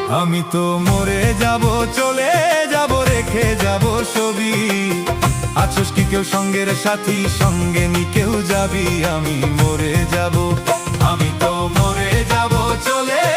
আমি তো মরে যাব, চলে যাব, রেখে যাব ছবি। আছোস কি কেউ সঙ্গের সাথী, সঙ্গে নি কেউ যাবি? আমি মরে যাব, আমি তো মরে যাব, চলে